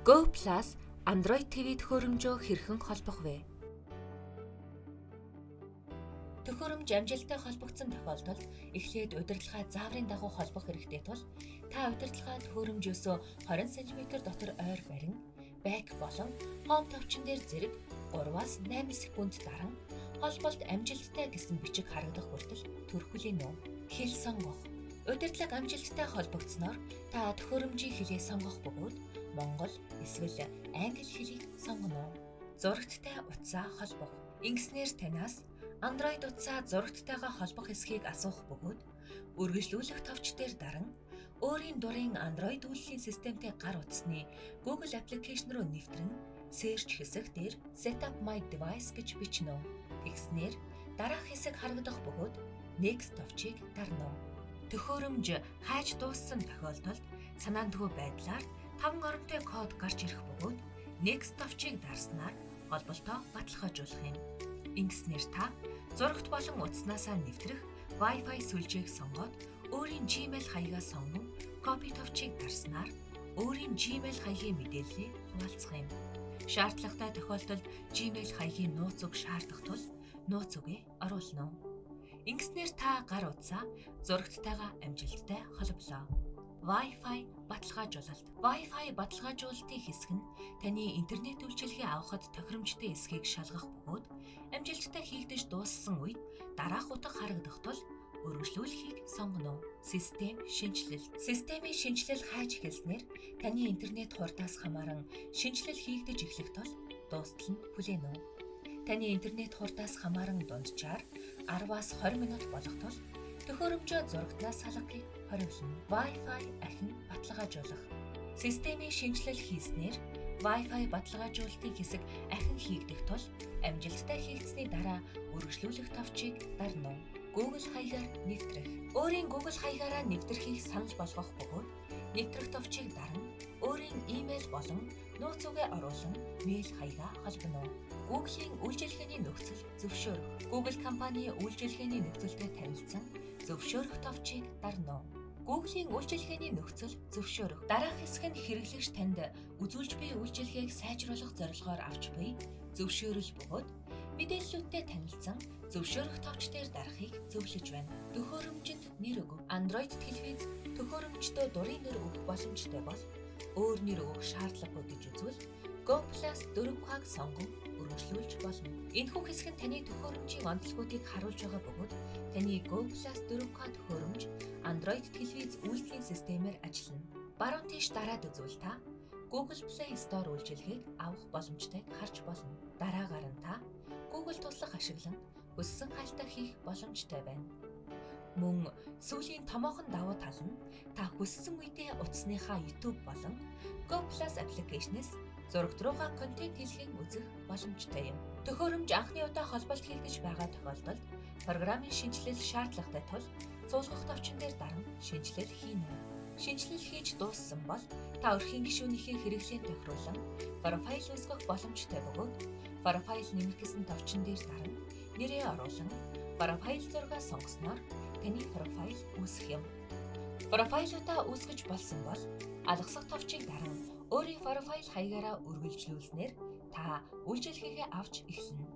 Go Plus Android TV төхөөрөмжөө хэрхэн холбох вэ? Төхөөрөмж амжилттай холбогдсон тохиолдолд эхлээд удирдлагаа зааврын дагуу холбох хэрэгтэй тул та удирдлагаа төхөөрөмжөөсөө 20 см дотор ойр барин, back болон home товчон дээр зэрэг 3-8 секунд даран холболт амжилттай гэсэн бичиг харагдах хүртэл түрхүүлэн үү. Хэл сонгох. Удирдлага амжилттай холбогдсноор та төхөөрөмжийн хэлээ сонгох бөгөөд Монгол эсвэл англи хэлийг сонгоно. Зурагттай утсаа холбох. Ингэснээр танаас Android утсаа зурагттайгаа холбох эсхийг асуух бөгөөд үргэлжлүүлэх товч дээр даран өөрийн дурын Android үйлдвэрлэлийн системтэй гар утасны Google application руу нэвтрэн search хэсэг дээр Set up my device гэж бичнэ. Тэгснээр дараах хэсэг харагдах бөгөөд Next товчийг дарна. Төхөөрөмж хайж дууссан тохиолдолд санаандгүй байдлаар 5 оронтой код гарч ирэх бөгөөд Next товчийг дарснаар холболтоо баталгаажуулах юм. Ингэснээр та зурагт болон утаснасаа нэвтрэх Wi-Fi сүлжээг сонгоод өөрийн Gmail хаягаа сонгон copy товчийг дарснаар өөрийн Gmail хаягийн мэдээллийг хуваалцах юм. Шаардлагатай тохиолдолд Gmail хаягийн нууц үг шаардах тул нууц үгээ оруулна. Ингэснээр та гар утсаа зурагттайгаа амжилттай холболоо. Wi-Fi баталгаажуулалт. Wi-Fi баталгаажуулалтын хэсэг нь таны интернет үйлчилгээ авахд тохиромжтой эсхийг шалгах бөгөөд амжилттай хийгдэж дууссан үед дараах утга харагдах тул өргөжлүүлэхийг сонгоно. Систем шинжилэл. Системийн шинжилэл хайж эхэлснээр таны интернет хурдаас хамааран шинжилэл хийгдэж эхлэх тул дуустал нь хүлээнэ. Таны интернет хурдаас хамааран дунджаар 10-аас 20 минут болох тул төхөөрөмжөө зурагтнаас салгахыг хориглоно. Wi-Fi ахин баталгаажуулах. Системийн шинжилэл хийснээр Wi-Fi баталгаажуулалтын хэсэг ахин хийгдэх тул амжилттай хийгдсэний дараа үргэлжлүүлэх товчийг дарна. Google хаягаар нэвтрэх. Өөрийн Google хаягаараа нэвтрэхийг санал болгох бөгөөд нэвтрэх товчийг дарна. Өөрийн имэйл болон нууц үгээ оруулан мэйл хаягаа холбоно. Google-ийн үйлчилгээний нөхцөл зөвшөөрөх. Google компани үйлчилгээний нөхцөлтэй танилцсан зөвшөөрөх товчийг дарна. Google-ийн үйлчилгээний нөхцөл зөвшөөрөх. Дараах хэсэг нь хэрэглэгч танд үзүүлж буй үйлчилгээг сайжруулах зорилгоор авч буй зөвшөөрөл бөгөөд мэдээллүүдтэй танилцсан зөвшөөрөх товч дээр дарахыг зөвлөж байна. Төхөөрөмжөнд нэр өгөх. Android телевиз төхөөрөмжтөө дурын нэр өгөх боломжтой бол өөр нэр өгөх шаардлагагүй гэж үзвэл Go Plus 4K-г сонгон үргэлжлүүлж болно. Энэхүү хэсэг нь таны төхөөрөмжийн онцлогуудыг харуулж байгаа бөгөөд таны Go Plus 4K төхөөрөмж Android телевиз үйлдвэрлэлийн системээр ажиллана. Баруун тийш дараад үзвэл та Google Play Store үйлчилгээг авах боломжтойг харж болно. Дараагаар нь та Google туслах ашиглан хүссэн хайлтаа хийх боломжтой байна. Мөн сүүлийн томоохон давуу тал нь та хүссэн үедээ утасныхаа YouTube болон Go Plus аппликейшнээс зурагт руугаа контент хэлхийг үзэх боломжтой юм. Төхөөрөмж анхны удаа холболт хийгдэж байгаа тохиолдолд программын шинжилэл шаардлагатай тул суулгах товчон дээр даран шинжилэл хийнэ. Шинжилэл хийж дууссан бол та өрхийн гишүүнийхээ хэрэглээнд тохируулан профайл үүсгэх боломжтой бөгөөд профайл нэмэх гэсэн товчон дээр даран нэрээ оруулан профайл зургаа сонгосноор таны профайл үүсэх юм. Профайлуудаа үүсгэж болсон бол алгасах товчийг даран өөрийн профайл хаягаараа үргэлжлүүлснээр та үйлчилгээгээ авч эхэлнэ.